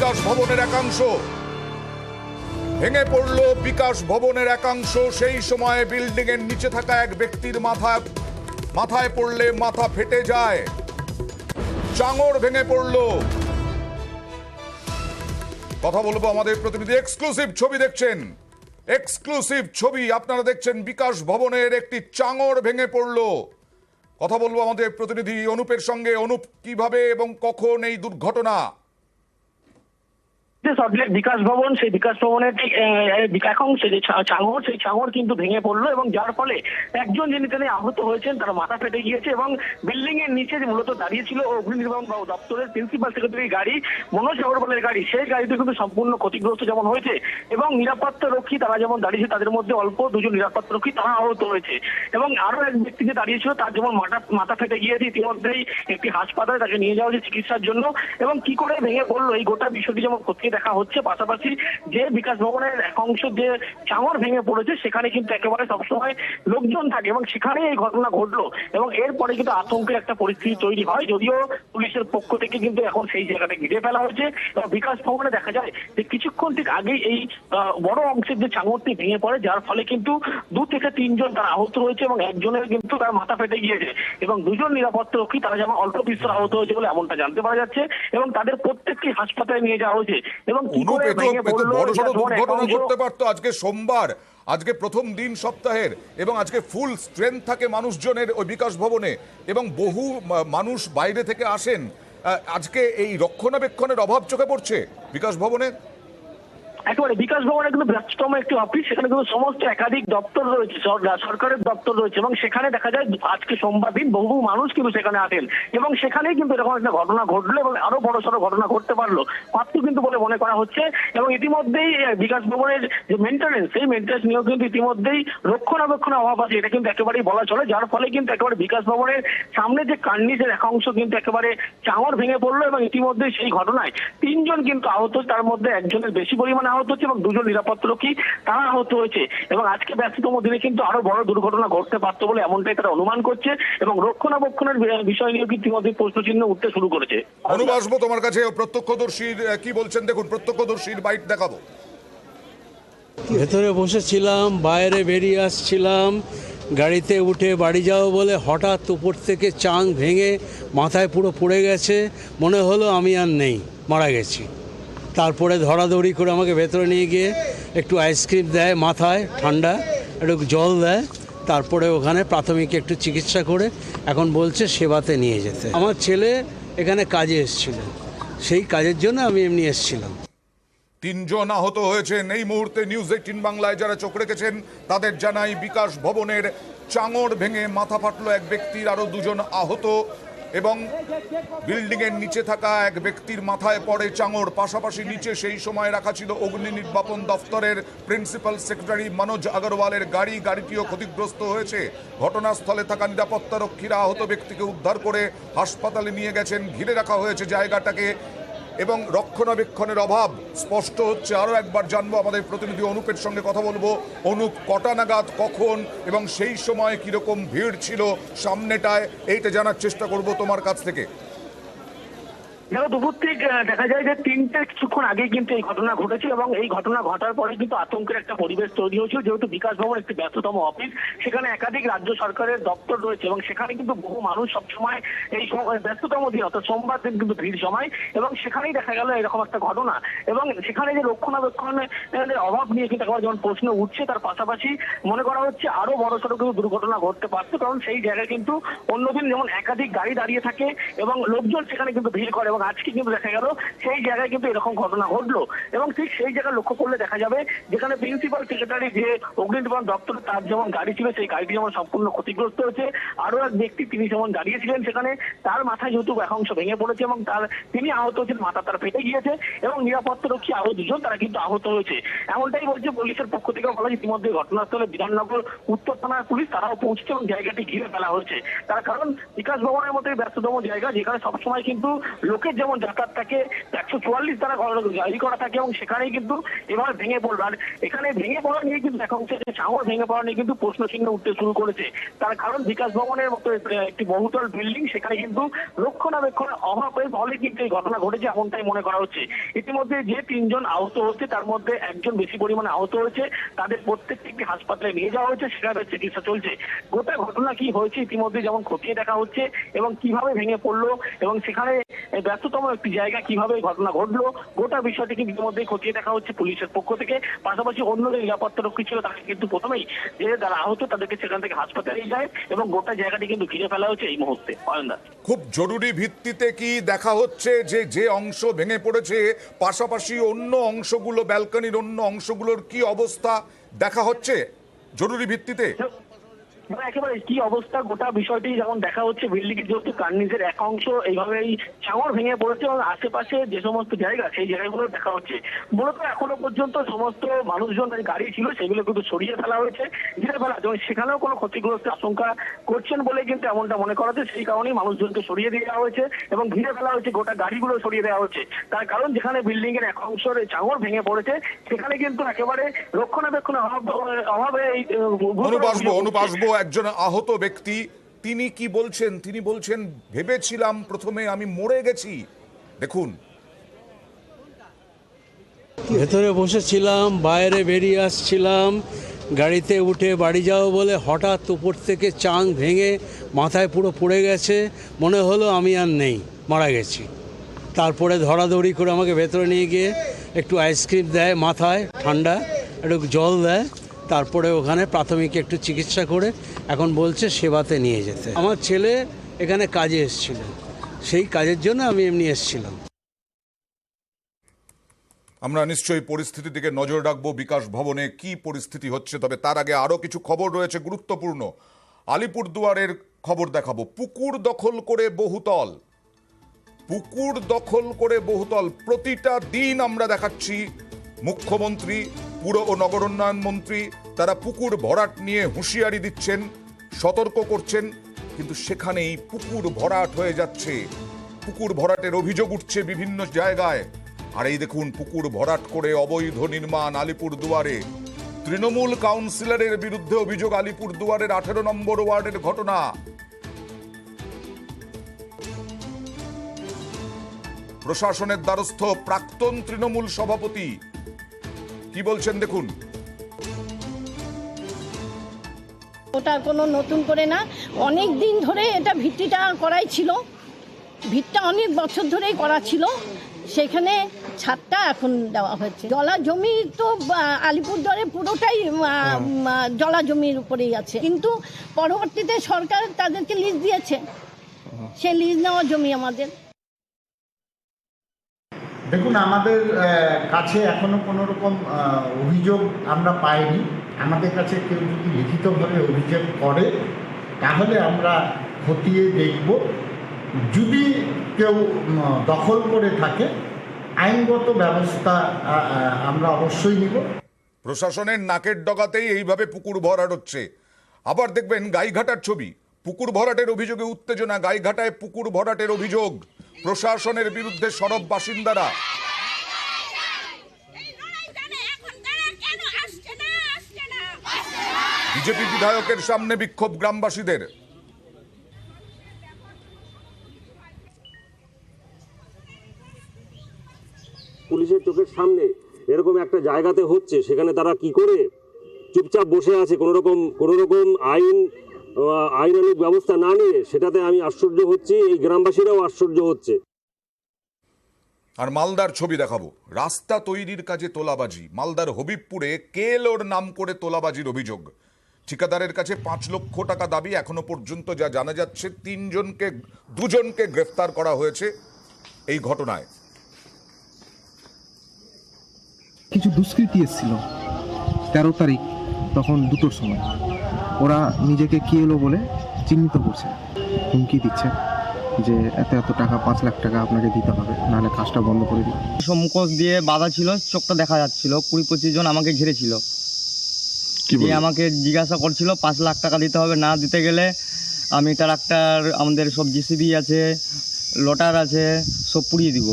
বিকাশ ভবনের একাংশ, ভেঙে পড়ল বিকাশ ভবনের একাংশ। সেই সময় বিল্ডিং এর নিচে থাকা এক ব্যক্তির মাথায় পড়লে মাথা ফেটে যায়, চাঙড় ভেঙে পড়ল। কথা বলবো আমাদের প্রতিনিধি, এক্সক্লুসিভ ছবি দেখছেন, এক্সক্লুসিভ ছবি আপনারা দেখছেন। বিকাশ ভবনের একটি চাঙড় ভেঙে পড়ল। কথা বলবো আমাদের প্রতিনিধি অনুপের সঙ্গে। অনুপ, কিভাবে এবং কখন এই দুর্ঘটনা? বিকাশ ভবন, সেই বিকাশ ভবনের একাংশে যে চাঙড়, সেই চাঙড় কিন্তু ভেঙে পড়লো এবং যার ফলে একজন যিনি তিনি আহত হয়েছেন, তার মাথা ফেটে গিয়েছে এবং বিল্ডিং এর নিচে যে মূলত দাঁড়িয়ে ছিল অগ্নি নির্বাপন দপ্তরের প্রিন্সিপাল সেক্রেটারি গাড়ি, মনোজ আগরওয়ালের গাড়ি, সেই গাড়িতে কিন্তু সম্পূর্ণ ক্ষতিগ্রস্ত যেমন হয়েছে এবং নিরাপত্তা রক্ষী তারা যেমন দাঁড়িয়েছে তাদের মধ্যে অল্প দুজন নিরাপত্তা রক্ষী তারা আহত হয়েছে এবং আরো এক ব্যক্তি যে দাঁড়িয়েছিল তার যেমন মাথা ফেটে গিয়েছে, ইতিমধ্যেই একটি হাসপাতালে তাকে নিয়ে যাওয়া হয়েছে চিকিৎসার জন্য। এবং কি করে ভেঙে পড়লো এই গোটা বিষয়টি যেমন খতিয়ে দেখা হচ্ছে, পাশাপাশি যে বিকাশ ভবনের এক অংশ যে চাঙড় ভেঙে পড়েছে সেখানে কিন্তু একেবারে সবসময় লোকজন থাকে এবং সেখানে এই ঘটনা ঘটলো এবং এরপরে কিন্তু আতঙ্কের একটা পরিস্থিতি তৈরি হয়। যদিও পুলিশের পক্ষ থেকে কিন্তু এখন সেই জায়গাটা ঘিরে ফেলা হয়েছে এবং বিকাশ ভবনে দেখা যায় যে কিছুক্ষণ ঠিক আগেই এই বড় অংশের যে চাঙড়টি ভেঙে পড়ে, যার ফলে কিন্তু 2 থেকে 3 জন তারা আহত হয়েছে এবং একজনের কিন্তু তার মাথা ফেটে গিয়েছে এবং দুজন নিরাপত্তা রক্ষী তারা যেমন অল্প বিস্তর আহত হয়েছে বলে এমনটা জানতে পারা যাচ্ছে এবং তাদের প্রত্যেককে হাসপাতালে নিয়ে যাওয়া হয়েছে। এবং কি করে ভেঙে পড়লো দুর্ঘটনা ঘটতে পারতো। আজকে সোমবার, আজকে প্রথম দিন সপ্তাহের এবং আজকে ফুল স্ট্রেংথ থাকে মানুষজনের ওই বিকাশ ভবনে এবং বহু মানুষ বাইরে থেকে আসেন। আজকে এই রক্ষণাবেক্ষণের অভাব চোখে পড়ছে বিকাশ ভবনে। একেবারে বিকাশ ভবনে কিন্তু ব্যস্ততম একটি অফিস, সেখানে কিন্তু সমস্ত একাধিক দপ্তর রয়েছে, সরকারের দপ্তর রয়েছে এবং সেখানে দেখা যায় আজকে সোমবার দিন বহু মানুষ কিন্তু সেখানে আসেন এবং সেখানেই কিন্তু এরকম একটা ঘটনা ঘটলো এবং আরো বড় সড়ো ঘটনা ঘটতে পারলো মাত্র কিন্তু বলে মনে করা হচ্ছে। এবং ইতিমধ্যেই বিকাশ ভবনের যে মেইনটেনেন্স, সেই মেইনটেনেন্স নিয়েও কিন্তু ইতিমধ্যেই রক্ষণাবেক্ষণের অভাব আছে, এটা কিন্তু একেবারেই বলা চলে। যার ফলে কিন্তু একেবারে বিকাশ ভবনের সামনে যে কার্নিসের এক অংশ কিন্তু একেবারে চাঙড় ভেঙে পড়লো এবং ইতিমধ্যেই সেই ঘটনায় 3 জন কিন্তু আহত, তার মধ্যে একজনের বেশি পরিমাণে আহত হচ্ছে এবং 2 জন নিরাপত্তা রক্ষী তারা আহত হয়েছে এবং আজকে ব্যস্ততম দিনে কিন্তু আরো বড় দুর্ঘটনা ঘটতে পারতো বলে এমনটাই তারা অনুমান করছে এবং রক্ষণাবেক্ষণের বিষয় নিয়ে কিন্তু ইতিমধ্যে প্রশ্নচিহ্ন উঠতে শুরু করেছে। অনুপ, আসবো তোমার কাছে। প্রত্যক্ষদর্শীর কি বলছেন দেখুন, প্রত্যক্ষদর্শীর বাইট দেখাবো। ভেতরে বসেছিলাম, বাইরে বেরিয়ে আসছিলাম, গাড়িতে উঠে বাড়ি যাও বলে হঠাৎ উপর থেকে চাং ভেঙে মাথায় পুরো পড়ে গেছে, মনে হলো আমি আর নেই, মারা গেছি। তারপরে ধরাধরি করে আমাকে ভেতরে নিয়ে গিয়ে একটু আইসক্রিম দেয় মাথায়, ঠান্ডা একটু জল দেয়, তারপরে ওখানে প্রাথমিক একটু চিকিৎসা করে এখন বলছে সেবাতে নিয়ে যেতে। আমার ছেলে এখানে কাজে এসেছিল, সেই কাজের জন্য আমি এমনি এসেছিলাম। 3 জন আহত হয়েছেন এই মুহূর্তে। নিউজ 18 বাংলায় যারা চোখ রেখেছেন তাদের জানাই, বিকাশ ভবনের চাঙড় ভেঙে মাথা ফাটলো এক ব্যক্তির, আরো 2 জন আহত এবং বিল্ডিং এর নিচে থাকা এক ব্যক্তির মাথায় পড়ে চাঙড়। পাশাপাশি নিচে সেই সময় রাখা ছিল অগ্নি নির্বাপন দপ্তরের প্রিন্সিপাল সেক্রেটারি মনোজ আগরওয়ালের গাড়ি, গাড়িটিও ক্ষতিগ্রস্ত হয়েছে। ঘটনাস্থলে থাকা নিরাপত্তা রক্ষীরা আহত ব্যক্তিকে উদ্ধার করে হাসপাতালে নিয়ে গেছেন। ঘিরে রাখা হয়েছে জায়গাটাকে এবং রক্ষণাবেক্ষণের অভাব স্পষ্ট হচ্ছে। আরও একবার জানবো, আমাদের প্রতিনিধি অনুপের সঙ্গে কথা বলবো। অনুপ, কটা নাগাদ, কখন এবং সেই সময় কিরকম ভিড় ছিল সামনেটায়, এইটা জানার চেষ্টা করব তোমার কাছ থেকে। দুপুর থেকে দেখা যায় যে 3টে কিছুক্ষণ আগে কিন্তু এই ঘটনা ঘটেছে এবং এই ঘটনা ঘটার পরে কিন্তু আতঙ্কের একটা পরিবেশ তৈরি হয়েছিল। যেহেতু বিকাশ ভবন একটি ব্যস্ততম অফিস, সেখানে একাধিক রাজ্য সরকারের দপ্তর রয়েছে এবং সেখানে কিন্তু বহু মানুষ সবসময় এই ব্যস্ততম দিন অর্থাৎ সোমবার দিন কিন্তু ভিড় জমায় এবং সেখানেই দেখা গেল এরকম একটা ঘটনা এবং সেখানে যে রক্ষণাবেক্ষণের অভাব নিয়ে কিন্তু একবার যেমন প্রশ্ন উঠছে, তার পাশাপাশি মনে করা হচ্ছে আরো বড়সড় কিন্তু দুর্ঘটনা ঘটতে পারতো, কারণ সেই জায়গায় কিন্তু অন্যদিন যেমন একাধিক গাড়ি দাঁড়িয়ে থাকে এবং লোকজন সেখানে কিন্তু ভিড় করে এবং আজকে কিন্তু দেখা গেল সেই জায়গায় কিন্তু এরকম ঘটনা ঘটলো এবং ঠিক সেই জায়গায় লক্ষ্য করলে দেখা যাবে যেখানে প্রিন্সিপাল সেক্রেটারি যে অগ্নি নির্বাপন দপ্তর তার যেমন গাড়ি ছিল, সেই গাড়িটি যেমন সম্পূর্ণ ক্ষতিগ্রস্ত হয়েছে। আরো এক ব্যক্তি তিনি যেমন দাঁড়িয়েছিলেন সেখানে, তার মাথায় যেহেতু এক অংশ ভেঙে পড়েছে এবং তিনি আহত হয়েছেন, মাথা তার ফেটে গিয়েছে এবং নিরাপত্তা রক্ষী আরো 2 জন তারা কিন্তু আহত হয়েছে। এমনটাই বলছে পুলিশের পক্ষ থেকে বলা হয়েছে। ইতিমধ্যে ঘটনাস্থলে বিধাননগর উত্তর থানার পুলিশ তারাও পৌঁছেছে এবং জায়গাটি ঘিরে ফেলা হয়েছে। তার কারণ বিকাশ ভবনের মতো ব্যস্ততম জায়গা, যেখানে সবসময় কিন্তু লোকের লোকের যেমন যাতায়াত থাকে 144 দ্বারা জারি করা থাকে, এবং সেখানেই কিন্তু এভাবে ভেঙে পড়লো। আর এখানে ভেঙে পড়া নিয়ে কিন্তু দেখা হচ্ছে যে চাঙড় ভেঙে পড়া নিয়ে কিন্তু প্রশ্ন চিহ্ন উঠতে শুরু করেছে। তার কারণ বিকাশ ভবনের মতো একটি বহুতল বিল্ডিং, সেখানে কিন্তু রক্ষণাবেক্ষণের অভাবের ফলে কিন্তু এই ঘটনা ঘটেছে এমনটাই মনে করা হচ্ছে। ইতিমধ্যে যে 3 জন আহত হচ্ছে তার মধ্যে একজন বেশি পরিমাণে আহত হয়েছে, তাদের প্রত্যেকটি একটি হাসপাতালে নিয়ে যাওয়া হয়েছে, সেখানে চিকিৎসা চলছে। গোটা ঘটনা কি হয়েছে ইতিমধ্যে যেমন খতিয়ে দেখা হচ্ছে, এবং কিভাবে ভেঙে পড়লো এবং সেখানে ব্যস্ততম একটি জায়গা কিভাবে ঘটনা ঘটলো, গোটা বিষয়টি কিন্তু ইতিমধ্যেই খতিয়ে দেখা হচ্ছে পুলিশের পক্ষ থেকে। পাশাপাশি অন্য যে নিরাপত্তা রক্ষী ছিল তাকে কিন্তু প্রথমেই যে যারা আহত তাদেরকে সেখান থেকে হাসপাতালে নিয়ে যায়, এবং গোটা জায়গাটি কিন্তু ঘিরে ফেলা হচ্ছে এই মুহূর্তে। অয়নদা, খুব জরুরি ভিত্তিতে কি দেখা হচ্ছে যে যে অংশ ভেঙে পড়েছে পাশাপাশি অন্য অংশগুলো, ব্যালকনির অন্য অংশগুলোর কি অবস্থা দেখা হচ্ছে জরুরি ভিত্তিতে? একেবারে কি অবস্থা গোটা বিষয়টি যেমন দেখা হচ্ছে, বিল্ডিং এর যেহেতু কার্নিসের এক অংশ এইভাবেই চাঙড় ভেঙে পড়েছে, এবং আশেপাশে যে সমস্ত জায়গা সেই জায়গাগুলো দেখা হচ্ছে। মূলত এখনো পর্যন্ত সমস্ত মানুষজন গাড়ি ছিল সেগুলো কিন্তু সরিয়ে ফেলা হয়েছে, ঘিরে ফেলা, এবং সেখানেও কোনো ক্ষতিগ্রস্ত আশঙ্কা করছেন বলে কিন্তু এমনটা মনে করা হচ্ছে। সেই কারণেই মানুষজনকে সরিয়ে দেওয়া হয়েছে এবং ঘিরে ফেলা হয়েছে, গোটা গাড়িগুলো সরিয়ে দেওয়া হচ্ছে। তার কারণ যেখানে বিল্ডিং এর এক অংশের চাঙড় ভেঙে পড়েছে সেখানে কিন্তু একেবারে রক্ষণাবেক্ষণের অভাবে এই অনুপ একজন আহত ব্যক্তি, তিনি কি বলছেন? তিনি বলছেন, ভেবেছিলাম প্রথমে আমি মরে গেছি। দেখুন, ভেতরে বসেছিলাম, বাইরে বেরিয়ে আসছিলাম, গাড়িতে উঠে বাড়ি যাও বলে হঠাৎ উপর থেকে চাং ভেঙে মাথায় পুরো পড়ে গেছে, মনে হলো আমি আর নেই, মারা গেছি। তারপরে ধরাধরি করে আমাকে ভেতরে নিয়ে গিয়ে একটু আইসক্রিম দেয় মাথায়, ঠান্ডা একটু জল দেয়, তারপরে ওখানে প্রাথমিক একটু চিকিৎসা করে এখন বলছে সেবাতে নিয়ে যেতে। আমার ছেলে এখানে কাজে এসেছিল, সেই কাজের জন্য আমি এমনি এসেছিলাম। আমরা নিশ্চয়ই পরিস্থিতির দিকে নজর রাখবো, বিকাশ ভবনে কি পরিস্থিতি হচ্ছে। তবে তার আগে আরো কিছু খবর রয়েছে গুরুত্বপূর্ণ। আলিপুরদুয়ারের খবর দেখাবো। পুকুর দখল করে বহুতল, পুকুর দখল করে বহুতল, প্রতিটা দিন আমরা দেখাচ্ছি মুখ্যমন্ত্রী, পুর ও নগরোন্নয়ন মন্ত্রী তারা পুকুর ভরাট নিয়ে হুঁশিয়ারি দিচ্ছেন, সতর্ক করছেন, কিন্তু সেখানেই পুকুর ভরাট হয়ে যাচ্ছে। পুকুর ভরাটের অভিযোগ উঠছে বিভিন্ন জায়গায়। আর এই দেখুন, পুকুর ভরাট করে অবৈধ নির্মাণ আলিপুরদুয়ারে। তৃণমূল কাউন্সিলরের বিরুদ্ধে অভিযোগ, আলিপুরদুয়ারের 18 নম্বর ওয়ার্ডের ঘটনা। প্রশাসনের দ্বারস্থ প্রাক্তন তৃণমূল সভাপতি কি বলছেন দেখুন। ওটা কোনো নতুন করে না, অনেক দিন ধরে এটা ভিত্তিটা করাই ছিল, ভিতটা অনেক বছর ধরেই করা ছিল, সেখানে ছাদটা এখন দেওয়া হয়েছে। জলা জমি তো আলিপুরদুয়ারে পুরোটাই জলা জমির উপরেই আছে, কিন্তু পরবর্তীতে সরকার তাদেরকে লিজ দিয়েছে, সে লিজ নেওয়া জমি আমাদের। দেখুন, আমাদের কাছে এখনো কোনো রকম অভিযোগ আমরা পাইনি। আমাদের কাছে কেউ যদি লিখিতভাবে অভিযোগ করে তাহলে আমরা খতিয়ে দেখব। যদি কেউ দখল করে থাকে আইনগত ব্যবস্থা আমরা অবশ্যই নিব। প্রশাসনের নাকের ডগাতেই এইভাবে পুকুর ভরাট হচ্ছে। আবার দেখবেন গাইঘাটার ছবি, পুকুর ভরাটের অভিযোগে উত্তেজনা। গাইঘাটায় পুকুর ভরাটের অভিযোগ, প্রশাসনের বিরুদ্ধে সরব বাসিন্দারা। বিজেপি বিধায়কের সামনে বিক্ষোভ গ্রামবাসীদের। পুলিশের চোখের সামনে এরকম একটা জায়গাতে হচ্ছে, সেখানে তারা কি করে চুপচাপ বসে আছে কোনো রকম আইনানুগ ব্যবস্থা না নিয়ে, সেটাতে আমি আশ্চর্য হচ্ছি, এই গ্রামবাসীরাও আশ্চর্য হচ্ছে। আর মালদার ছবি দেখাবো, রাস্তা তৈরির কাজে তোলাবাজি। মালদার হবিবপুরে কেএলওর নাম করে তোলাবাজির অভিযোগ। ঠিকাদারের কাছে 5 লক্ষ টাকা দাবি। এখনো পর্যন্ত যা জানা যাচ্ছে 2জনকে গ্রেফতার করা হয়েছে এই ঘটনায়। কিছু দুষ্কৃতী এসেছিল 13 তারিখ, তখন 2টোর সময়। ওরা নিজেকে কি এলো বলে চিহ্নিত করছে, হুমকি দিচ্ছে যে এত টাকা, 5 লাখ টাকা আপনাকে দিতে হবে, নাহলে কাজটা বন্ধ করে দিই। সম্মুখ দিয়ে বাধা ছিল, চোখটা দেখা যাচ্ছিল, 20-25 জন আমাকে ঘিরেছিল, দিয়ে আমাকে জিজ্ঞাসা করছিল 5 লাখ টাকা দিতে হবে, না দিতে গেলে আমি ট্রাক্টর, আমাদের সব জিসিবি আছে, লটার আছে, সব পুড়িয়ে দিব।